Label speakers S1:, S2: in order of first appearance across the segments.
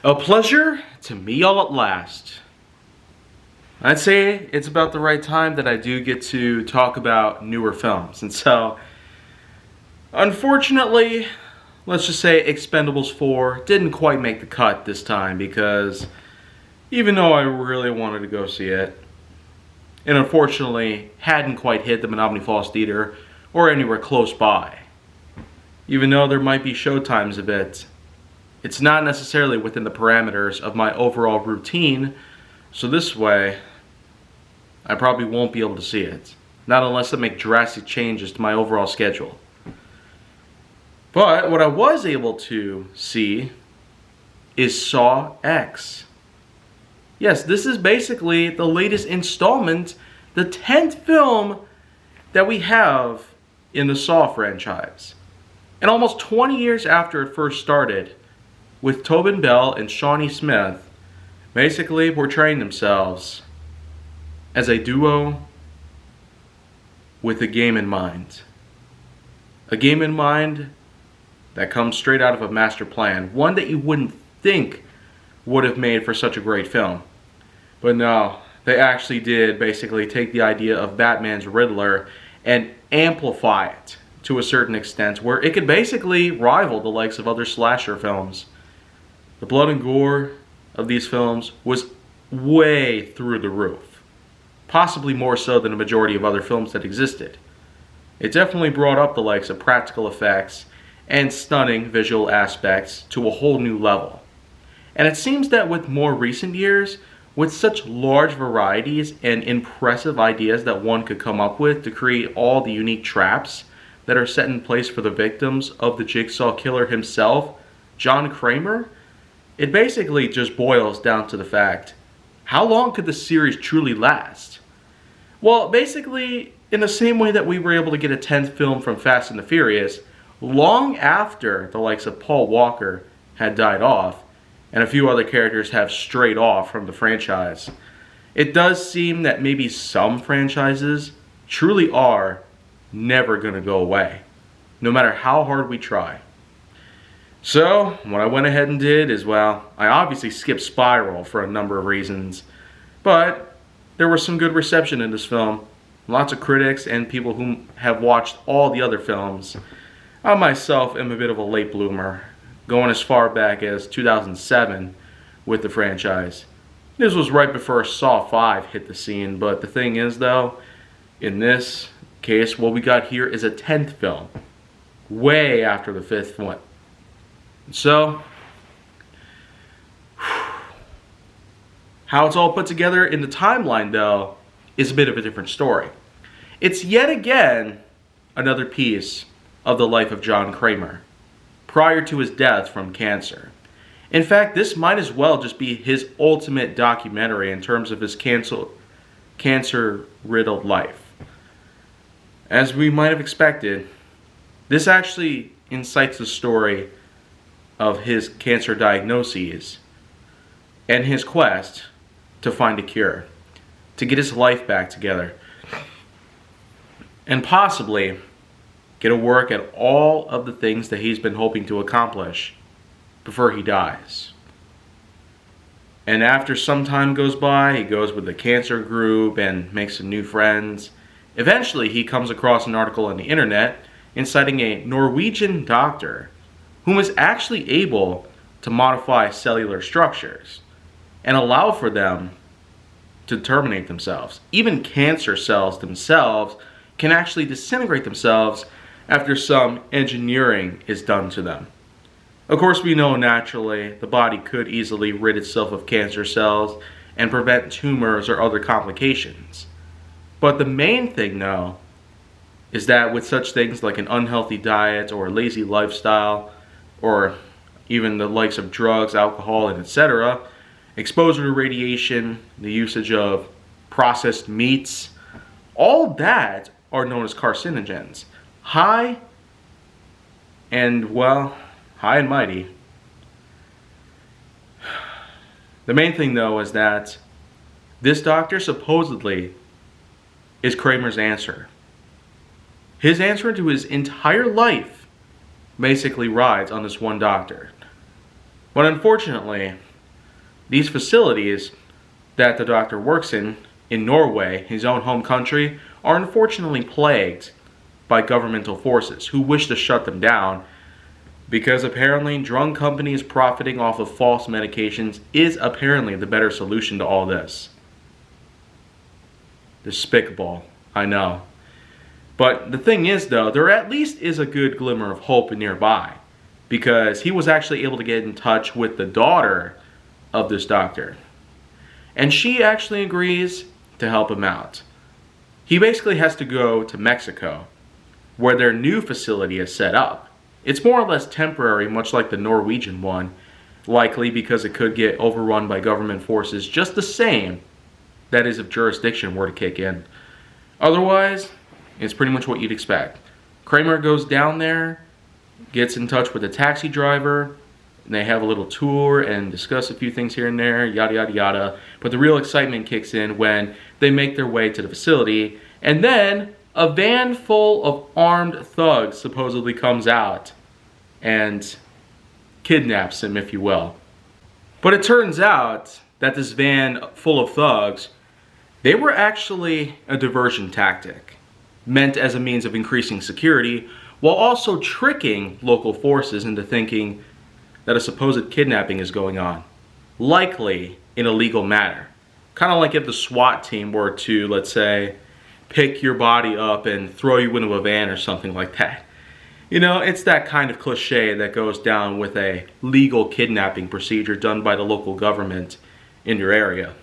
S1: A pleasure to meet y'all at last. I'd say it's about the right time that I do get to talk about newer films. And so, unfortunately, let's just say Expendables 4 didn't quite make the cut this time because even though I really wanted to go see it, it unfortunately hadn't quite hit the Menominee Falls Theater or anywhere close by. Even though there might be showtimes of it, it's not necessarily within the parameters of my overall routine, so this way, I probably won't be able to see it. Not unless I make drastic changes to my overall schedule. But what I was able to see is Saw X. Yes, this is basically the latest installment, the 10th film that we have in the Saw franchise. And almost 20 years after it first started, with Tobin Bell and Shawnee Smith basically portraying themselves as a duo with a game in mind. A game in mind that comes straight out of a master plan. One that you wouldn't think would have made for such a great film. But no, they actually did basically take the idea of Batman's Riddler and amplify it to a certain extent where it could basically rival the likes of other slasher films. The blood and gore of these films was way through the roof. Possibly more so than a majority of other films that existed. It definitely brought up the likes of practical effects and stunning visual aspects to a whole new level. And it seems that with more recent years, with such large varieties and impressive ideas that one could come up with to create all the unique traps that are set in place for the victims of the Jigsaw Killer himself, John Kramer, it basically just boils down to the fact, how long could the series truly last? Well, basically, in the same way that we were able to get a 10th film from Fast and the Furious, long after the likes of Paul Walker had died off, and a few other characters have strayed off from the franchise, it does seem that maybe some franchises truly are never going to go away, no matter how hard we try. So, what I went ahead and did is, well, I obviously skipped Spiral for a number of reasons, but there was some good reception in this film. Lots of critics and people who have watched all the other films. I myself am a bit of a late bloomer, going as far back as 2007 with the franchise. This was right before Saw 5 hit the scene, but the thing is though, in this case, what we got here is a 10th film, way after the 5th one. So, how it's all put together in the timeline, though, is a bit of a different story. It's yet again another piece of the life of John Kramer, prior to his death from cancer. In fact, this might as well just be his ultimate documentary in terms of his cancer-riddled life. As we might have expected, this actually incites the story of his cancer diagnoses and his quest to find a cure, to get his life back together, and possibly get to work at all of the things that he's been hoping to accomplish before he dies. And after some time goes by, he goes with the cancer group and makes some new friends. Eventually, he comes across an article on the internet inciting a Norwegian doctor whom is actually able to modify cellular structures and allow for them to terminate themselves. Even cancer cells themselves can actually disintegrate themselves after some engineering is done to them. Of course, we know naturally the body could easily rid itself of cancer cells and prevent tumors or other complications. But the main thing, though, is that with such things like an unhealthy diet or a lazy lifestyle, or even the likes of drugs, alcohol, and etc., exposure to radiation, the usage of processed meats, all that are known as carcinogens. High and mighty. The main thing, though, is that this doctor supposedly is Kramer's answer. His answer to his entire life basically rides on this one doctor. But unfortunately, these facilities that the doctor works in Norway, his own home country, are unfortunately plagued by governmental forces who wish to shut them down because apparently drug companies profiting off of false medications is apparently the better solution to all this. Despicable, I know. But the thing is though, there at least is a good glimmer of hope nearby, because he was actually able to get in touch with the daughter of this doctor. And she actually agrees to help him out. He basically has to go to Mexico, where their new facility is set up. It's more or less temporary, much like the Norwegian one, likely because it could get overrun by government forces just the same, that is if jurisdiction were to kick in. Otherwise, it's pretty much what you'd expect. Kramer goes down there, gets in touch with a taxi driver, and they have a little tour and discuss a few things here and there, yada yada yada. But the real excitement kicks in when they make their way to the facility, and then a van full of armed thugs supposedly comes out and kidnaps him, if you will. But it turns out that this van full of thugs, they were actually a diversion tactic, meant as a means of increasing security, while also tricking local forces into thinking that a supposed kidnapping is going on, likely in a legal manner. Kind of like if the SWAT team were to, let's say, pick your body up and throw you into a van or something like that. You know, it's that kind of cliche that goes down with a legal kidnapping procedure done by the local government in your area.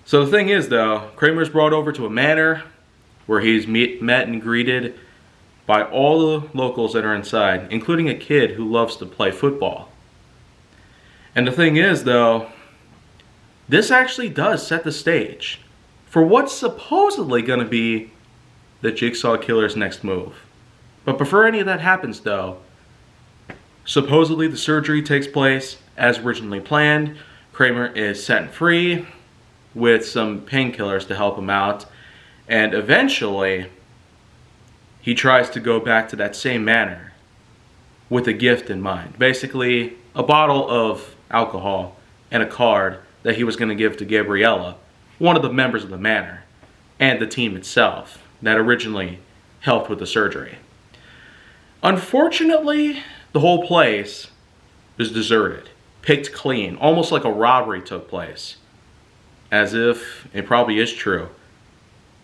S1: So the thing is though, Kramer's brought over to a manor where he's met and greeted by all the locals that are inside, including a kid who loves to play football. And the thing is though, this actually does set the stage for what's supposedly going to be the Jigsaw Killer's next move. But before any of that happens though, supposedly the surgery takes place as originally planned. Kramer is set free with some painkillers to help him out, and eventually he tries to go back to that same manor with a gift in mind. Basically, a bottle of alcohol and a card that he was going to give to Gabriella, one of the members of the manor, and the team itself that originally helped with the surgery. Unfortunately, the whole place is deserted, picked clean, almost like a robbery took place. As if it probably is true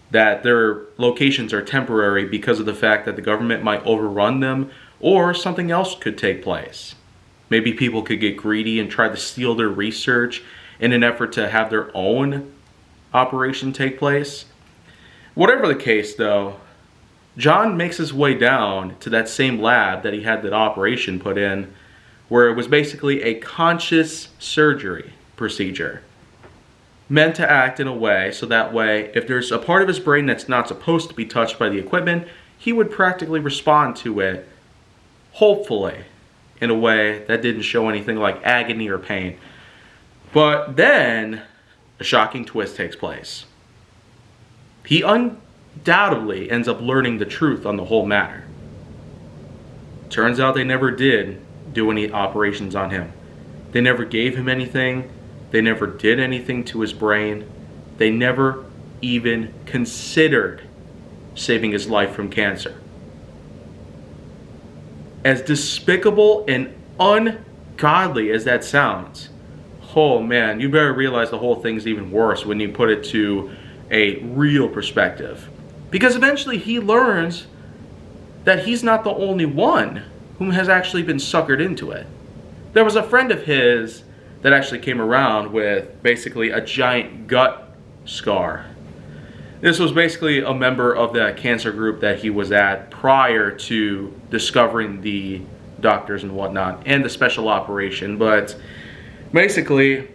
S1: that their locations are temporary because of the fact that the government might overrun them, or something else could take place. Maybe people could get greedy and try to steal their research in an effort to have their own operation take place. Whatever the case though, John makes his way down to that same lab that he had that operation put in, where it was basically a conscious surgery procedure, meant to act in a way so that way if there's a part of his brain that's not supposed to be touched by the equipment, he would practically respond to it, hopefully, in a way that didn't show anything like agony or pain. But then a shocking twist takes place. He undoubtedly ends up learning the truth on the whole matter. Turns out they never did do any operations on him. They never gave him anything. They never did anything to his brain. They never even considered saving his life from cancer. As despicable and ungodly as that sounds, oh man, you better realize the whole thing's even worse when you put it to a real perspective. Because eventually he learns that he's not the only one whom has actually been suckered into it. There was a friend of his that actually came around with basically a giant gut scar. This was basically a member of the cancer group that he was at prior to discovering the doctors and whatnot and the special operation. But basically,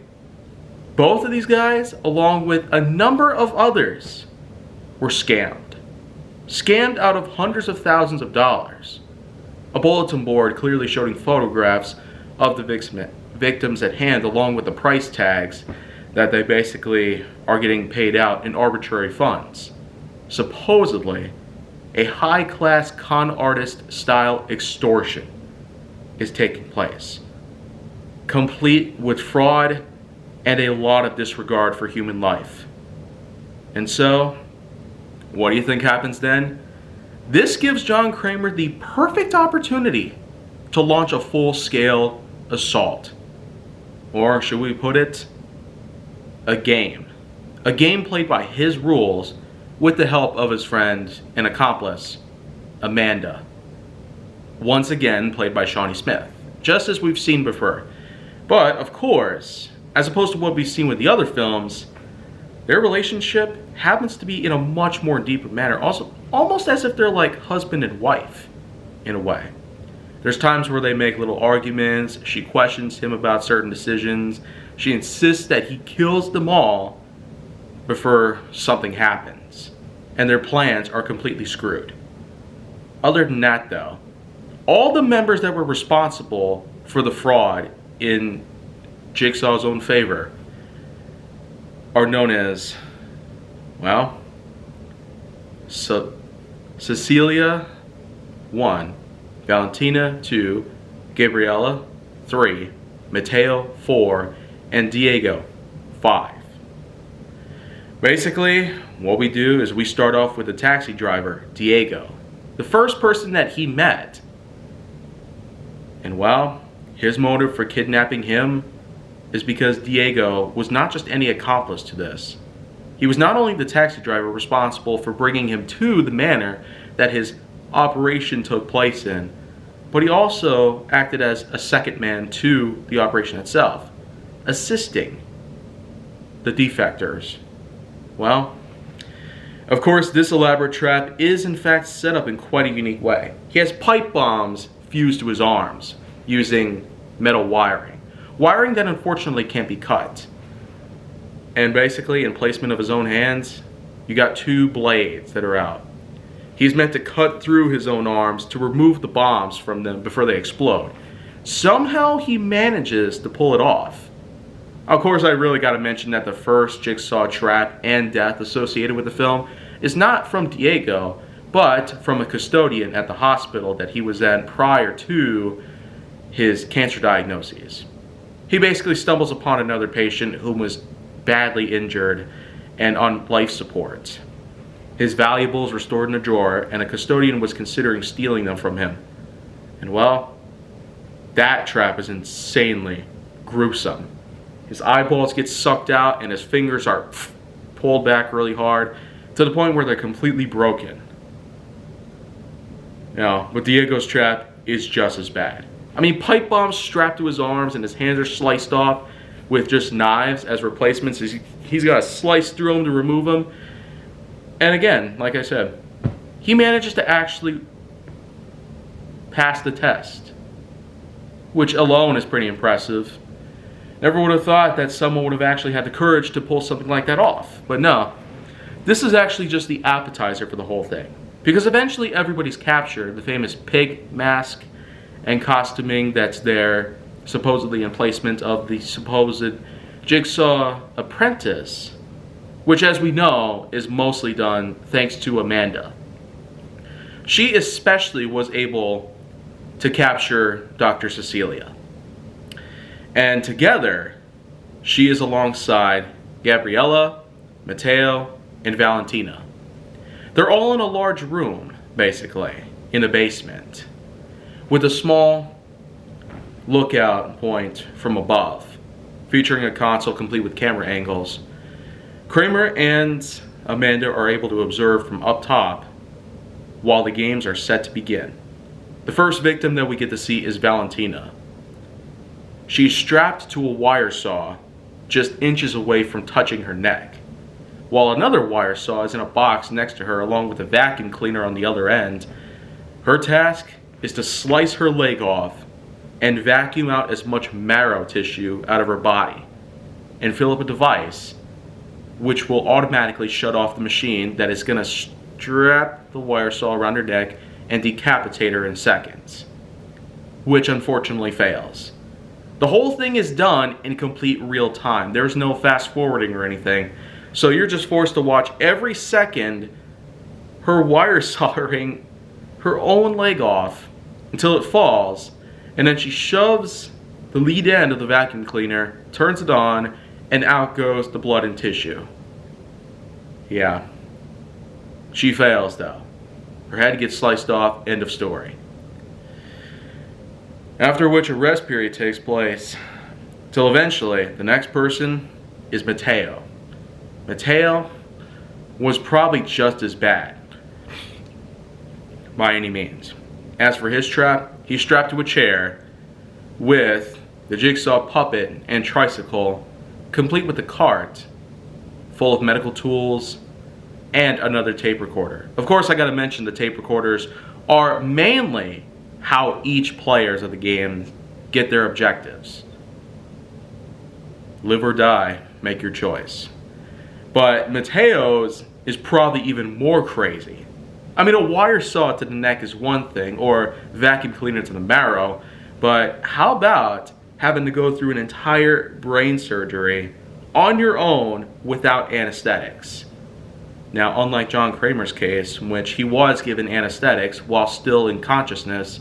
S1: both of these guys, along with a number of others, were scammed. Scammed out of hundreds of thousands of dollars. A bulletin board clearly showing photographs of the victims at hand, along with the price tags that they basically are getting paid out in arbitrary funds. Supposedly, a high-class con artist style extortion is taking place, complete with fraud and a lot of disregard for human life. And so, what do you think happens then? This gives John Kramer the perfect opportunity to launch a full-scale assault. Or should we put it, a game. A game played by his rules with the help of his friend and accomplice, Amanda. Once again played by Shawnee Smith, just as we've seen before. But, of course, as opposed to what we've seen with the other films, their relationship happens to be in a much more deeper manner, also almost as if they're like husband and wife, in a way. There's times where they make little arguments, she questions him about certain decisions, she insists that he kills them all before something happens, and their plans are completely screwed. Other than that though, all the members that were responsible for the fraud in Jigsaw's own favor are known as, well, Cecilia 1, Valentina 2, Gabriella 3, Mateo 4, and Diego 5. Basically, what we do is we start off with the taxi driver, Diego, the first person that he met. And well, his motive for kidnapping him is because Diego was not just any accomplice to this. He was not only the taxi driver responsible for bringing him to the manor that his operation took place in, but he also acted as a second man to the operation itself, assisting the defectors. Well, of course, this elaborate trap is in fact set up in quite a unique way. He has pipe bombs fused to his arms using metal wiring. Wiring that unfortunately can't be cut. And basically, in placement of his own hands, you got two blades that are out. He's meant to cut through his own arms to remove the bombs from them before they explode. Somehow he manages to pull it off. Of course, I really got to mention that the first Jigsaw trap and death associated with the film is not from Diego, but from a custodian at the hospital that he was at prior to his cancer diagnoses. He basically stumbles upon another patient who was badly injured and on life support. His valuables were stored in a drawer, and a custodian was considering stealing them from him. And well, that trap is insanely gruesome. His eyeballs get sucked out and his fingers are pulled back really hard to the point where they're completely broken. Now, but Diego's trap is just as bad. I mean, pipe bombs strapped to his arms and his hands are sliced off with just knives as replacements. He's got to slice through them to remove them. And again, like I said, he manages to actually pass the test, which alone is pretty impressive. Never would have thought that someone would have actually had the courage to pull something like that off. But no, this is actually just the appetizer for the whole thing. Because eventually everybody's captured. The famous pig mask and costuming that's there, supposedly in placement of the supposed Jigsaw apprentice, which as we know is mostly done thanks to Amanda. She especially was able to capture Dr. Cecilia. And together, she is alongside Gabriella, Mateo, and Valentina. They're all in a large room, basically, in the basement, with a small lookout point from above, featuring a console complete with camera angles. Kramer and Amanda are able to observe from up top while the games are set to begin. The first victim that we get to see is Valentina. She's strapped to a wire saw just inches away from touching her neck, while another wire saw is in a box next to her along with a vacuum cleaner on the other end. Her task is to slice her leg off and vacuum out as much marrow tissue out of her body and fill up a device which will automatically shut off the machine that is going to strap the wire saw around her neck and decapitate her in seconds, which unfortunately fails. The whole thing is done in complete real time. There's no fast forwarding or anything. So you're just forced to watch every second her wire soldering her own leg off until it falls, and then she shoves the lead end of the vacuum cleaner, turns it on, and out goes the blood and tissue. Yeah. She fails though. Her head gets sliced off, end of story. After which a rest period takes place, till eventually the next person is Mateo. Mateo was probably just as bad, by any means. As for his trap, he's strapped to a chair with the Jigsaw puppet and tricycle, complete with a cart full of medical tools and another tape recorder. Of course, I gotta mention the tape recorders are mainly how each players of the game get their objectives. Live or die, make your choice. But Mateo's is probably even more crazy. I mean, a wire saw to the neck is one thing, or vacuum cleaner to the marrow, but how about having to go through an entire brain surgery on your own without anesthetics? Now, unlike John Kramer's case, in which he was given anesthetics while still in consciousness,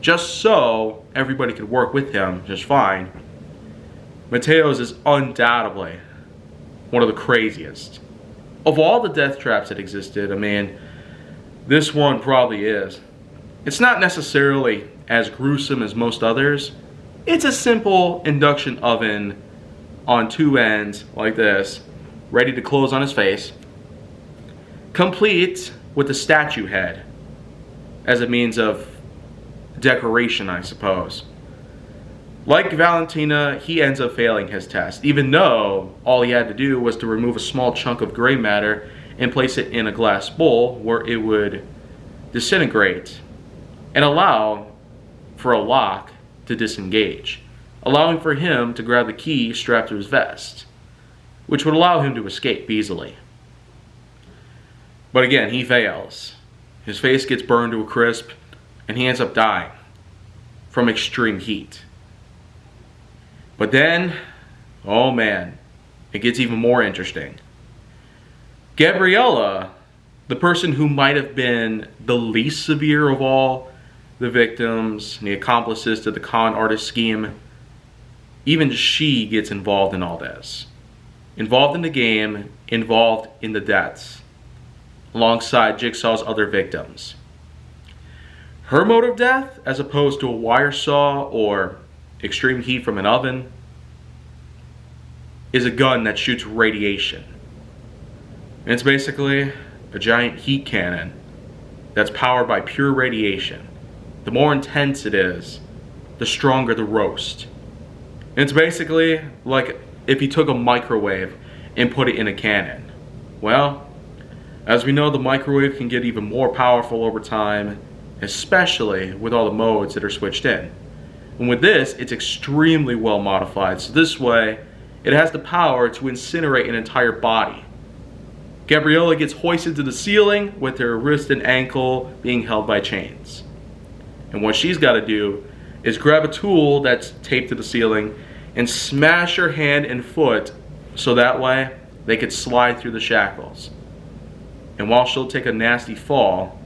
S1: just so everybody could work with him just fine, Mateo's is undoubtedly one of the craziest. Of all the death traps that existed, I mean, this one probably is. It's not necessarily as gruesome as most others. It's a simple induction oven on two ends like this, ready to close on his face, complete with a statue head as a means of decoration, I suppose. Like Valentina, he ends up failing his test, even though all he had to do was to remove a small chunk of gray matter and place it in a glass bowl where it would disintegrate and allow for a lock to disengage, allowing for him to grab the key strapped to his vest, which would allow him to escape easily. But again, he fails. His face gets burned to a crisp, and he ends up dying from extreme heat. But then, oh man, it gets even more interesting. Gabriella, the person who might have been the least severe of all the victims and the accomplices to the con artist scheme, even she gets involved in all this. Involved in the game, involved in the deaths, alongside Jigsaw's other victims. Her mode of death, as opposed to a wire saw or extreme heat from an oven, is a gun that shoots radiation. And it's basically a giant heat cannon that's powered by pure radiation. The more intense it is, the stronger the roast. And it's basically like if you took a microwave and put it in a cannon. Well, as we know, the microwave can get even more powerful over time, especially with all the modes that are switched in. And with this, it's extremely well modified, so this way, it has the power to incinerate an entire body. Gabriella gets hoisted to the ceiling with her wrist and ankle being held by chains. And what she's got to do is grab a tool that's taped to the ceiling and smash her hand and foot so that way they could slide through the shackles. And while she'll take a nasty fall,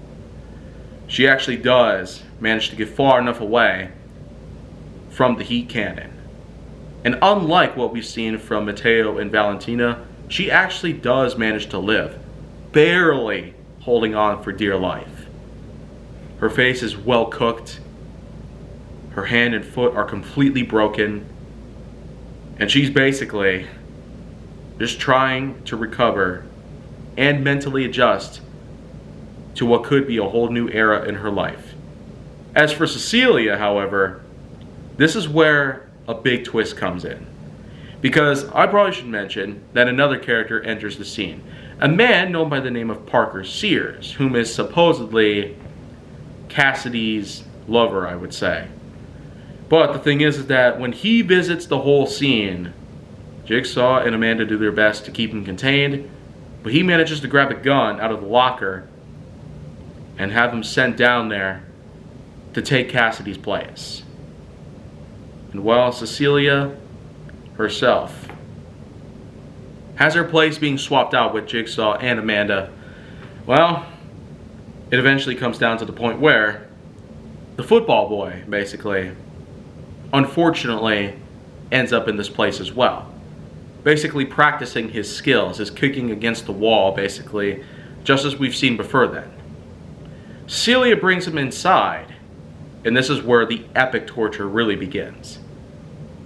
S1: she actually does manage to get far enough away from the heat cannon. And unlike what we've seen from Mateo and Valentina, she actually does manage to live, barely holding on for dear life. Her face is well cooked, her hand and foot are completely broken, and she's basically just trying to recover and mentally adjust to what could be a whole new era in her life. As for Cecilia, however, this is where a big twist comes in. Because I probably should mention that another character enters the scene. A man known by the name of Parker Sears, whom is supposedly Cassidy's lover, I would say. But the thing is that when he visits the whole scene, Jigsaw and Amanda do their best to keep him contained, but he manages to grab a gun out of the locker and have him sent down there to take Cassidy's place. And well, Cecilia herself has her place being swapped out with Jigsaw and Amanda. Well, it eventually comes down to the point where the football boy, basically, unfortunately, ends up in this place as well. basically practicing his skills, his kicking against the wall, basically, just as we've seen before then. Celia brings him inside, and this is where the epic torture really begins.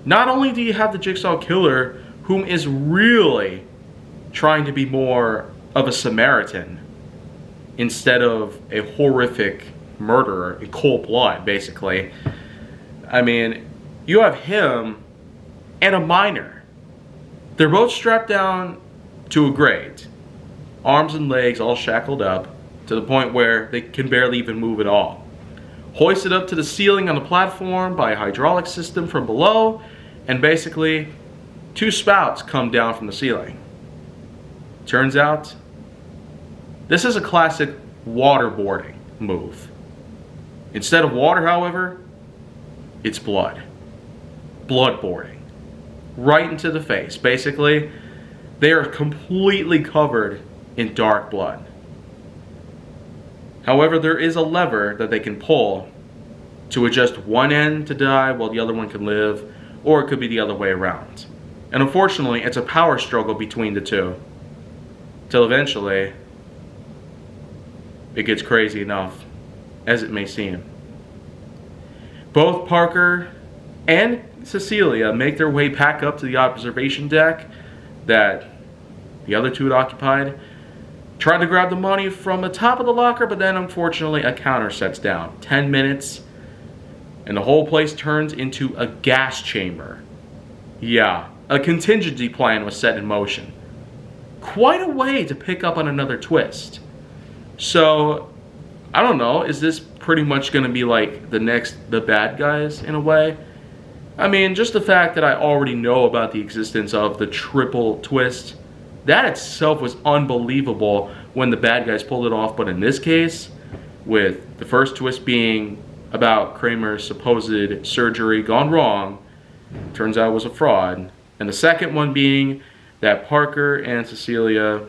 S1: Not only do you have the Jigsaw Killer, whom is really trying to be more of a Samaritan instead of a horrific murderer in cold blood, basically. I mean, you have him and a minor. They're both strapped down to a grate, arms and legs all shackled up to the point where they can barely even move at all. Hoisted up to the ceiling on the platform by a hydraulic system from below, and basically 2 spouts come down from the ceiling. Turns out, this is a classic waterboarding move. Instead of water, however, it's blood. Bloodboarding. Right into the face. Basically, they are completely covered in dark blood. However, there is a lever that they can pull to adjust one end to die while the other one can live, or it could be the other way around. And unfortunately, it's a power struggle between the two, till eventually it gets crazy enough, as it may seem. Both Parker and Cecilia make their way back up to the observation deck that the other two had occupied, tried to grab the money from the top of the locker, but then unfortunately a counter sets down. 10 minutes, and the whole place turns into a gas chamber. Yeah, a contingency plan was set in motion. Quite a way to pick up on another twist. So, I don't know, is this pretty much going to be like the bad guys in a way? I mean, just the fact that I already know about the existence of the triple twist, that itself was unbelievable when the bad guys pulled it off. But in this case, with the first twist being about Kramer's supposed surgery gone wrong, turns out it was a fraud. And the second one being that Parker and Cecilia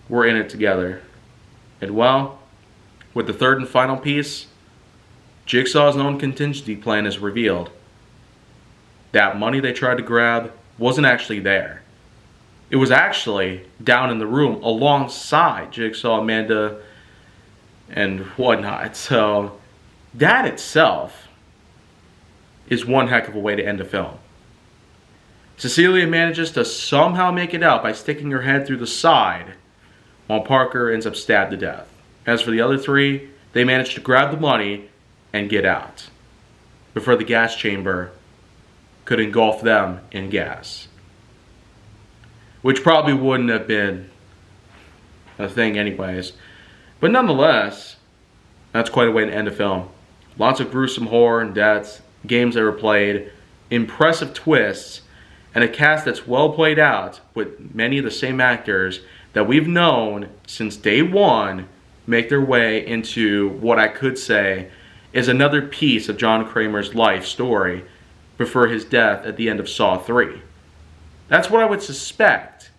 S1: were in it together. And well, with the third and final piece, Jigsaw's own contingency plan is revealed. That money they tried to grab wasn't actually there. It was actually down in the room alongside Jigsaw, Amanda, and whatnot. So that itself is one heck of a way to end a film. Cecilia manages to somehow make it out by sticking her head through the side, while Parker ends up stabbed to death. As for the other three, they manage to grab the money and get out before the gas chamber could engulf them in gas. Which probably wouldn't have been a thing anyways. But nonetheless, that's quite a way to end a film. Lots of gruesome horror and deaths, games that were played, impressive twists, and a cast that's well played out with many of the same actors that we've known since day one make their way into what I could say is another piece of John Kramer's life story before his death at the end of Saw 3. That's what I would suspect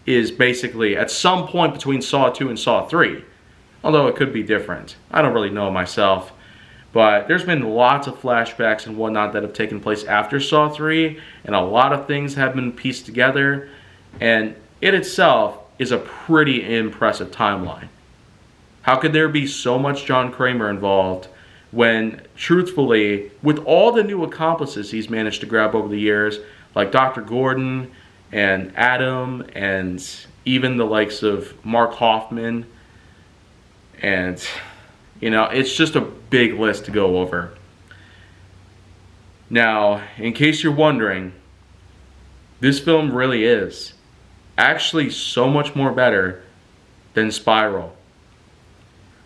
S1: is basically at some point between Saw 2 and Saw 3. Although it could be different. I don't really know myself. But there's been lots of flashbacks and whatnot that have taken place after Saw 3. And a lot of things have been pieced together. And it itself is a pretty impressive timeline. How could there be so much John Kramer involved when, truthfully, with all the new accomplices he's managed to grab over the years, like Dr. Gordon and Adam and even the likes of Mark Hoffman, and, you know, it's just a big list to go over. Now, in case you're wondering, this film really is actually so much more better than Spiral.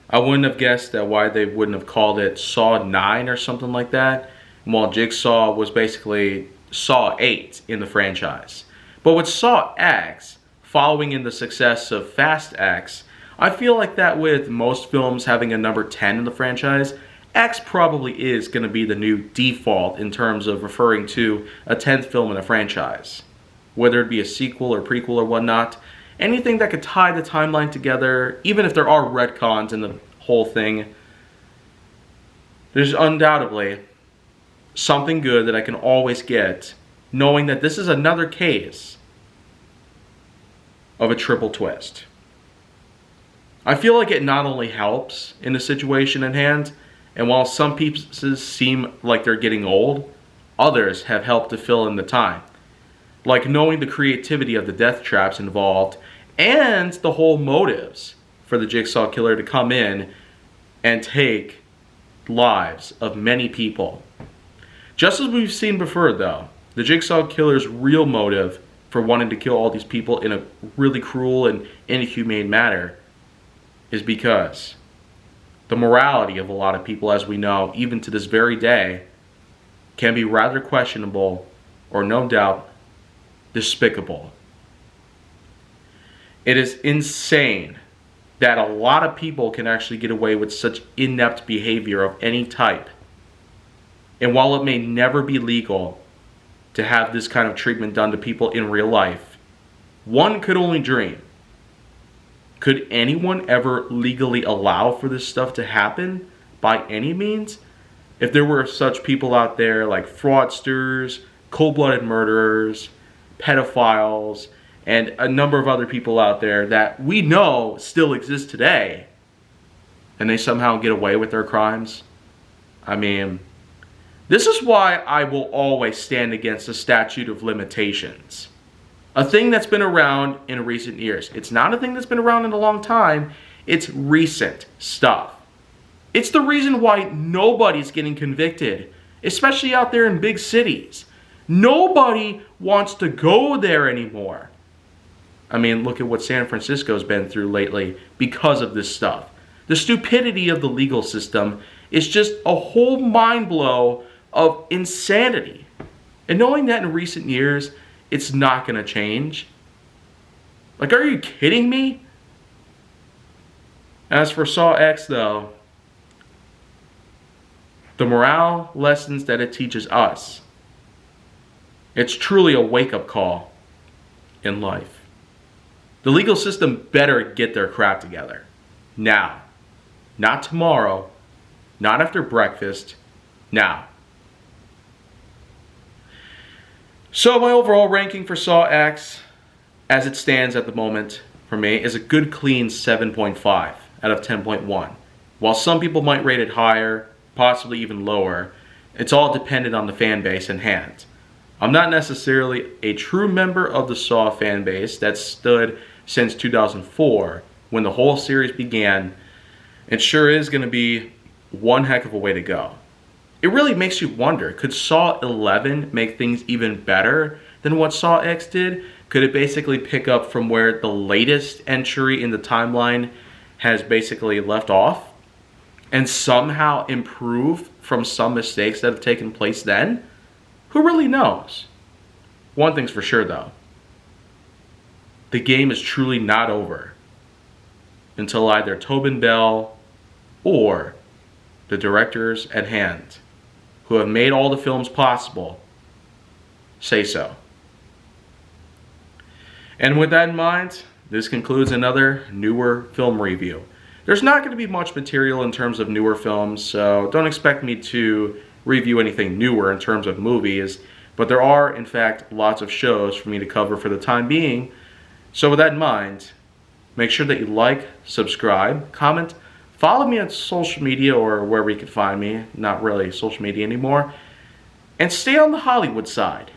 S1: I wouldn't have guessed that why they wouldn't have called it Saw 9 or something like that, while Jigsaw was basically Saw 8 in the franchise. But with Saw X, following in the success of Fast X, I feel like that with most films having a number 10 in the franchise, X probably is going to be the new default in terms of referring to a 10th film in a franchise. Whether it be a sequel or prequel or whatnot, anything that could tie the timeline together, even if there are retcons in the whole thing, there's undoubtedly something good that I can always get, knowing that this is another case of a triple twist. I feel like it not only helps in the situation at hand, and while some pieces seem like they're getting old, others have helped to fill in the time. Like knowing the creativity of the death traps involved and the whole motives for the Jigsaw Killer to come in and take lives of many people. Just as we've seen before though, the Jigsaw Killer's real motive for wanting to kill all these people in a really cruel and inhumane manner is because the morality of a lot of people, as we know, even to this very day, can be rather questionable or no doubt despicable. It is insane that a lot of people can actually get away with such inept behavior of any type. And while it may never be legal to have this kind of treatment done to people in real life, one could only dream. Could anyone ever legally allow for this stuff to happen by any means? If there were such people out there like fraudsters, cold-blooded murderers, pedophiles, and a number of other people out there that we know still exist today, and they somehow get away with their crimes. I mean, this is why I will always stand against the statute of limitations. A thing that's been around in recent years. It's not a thing that's been around in a long time. It's recent stuff. It's the reason why nobody's getting convicted, especially out there in big cities. Nobody wants to go there anymore. I mean, look at what San Francisco's been through lately because of this stuff. The stupidity of the legal system is just a whole mind blow of insanity. And knowing that in recent years, it's not going to change. Like, are you kidding me? As for Saw X, though, the morale lessons that it teaches us, it's truly a wake-up call in life. The legal system better get their crap together. Now. Not tomorrow. Not after breakfast. Now. So my overall ranking for Saw X, as it stands at the moment for me, is a good clean 7.5 out of 10.1. While some people might rate it higher, possibly even lower, it's all dependent on the fan base in hand. I'm not necessarily a true member of the Saw fan base that stood since 2004 when the whole series began. It sure is going to be one heck of a way to go. It really makes you wonder, could Saw 11 make things even better than what Saw X did? Could it basically pick up from where the latest entry in the timeline has basically left off and somehow improve from some mistakes that have taken place then? Who really knows? One thing's for sure though. The game is truly not over until either Tobin Bell or the directors at hand, who have made all the films possible, say so. And with that in mind, this concludes another newer film review. There's not going to be much material in terms of newer films, so don't expect me to review anything newer in terms of movies, but there are, in fact, lots of shows for me to cover for the time being. So with that in mind, make sure that you like, subscribe, comment, follow me on social media or wherever you can find me, not really social media anymore, and stay on the Hollywood side.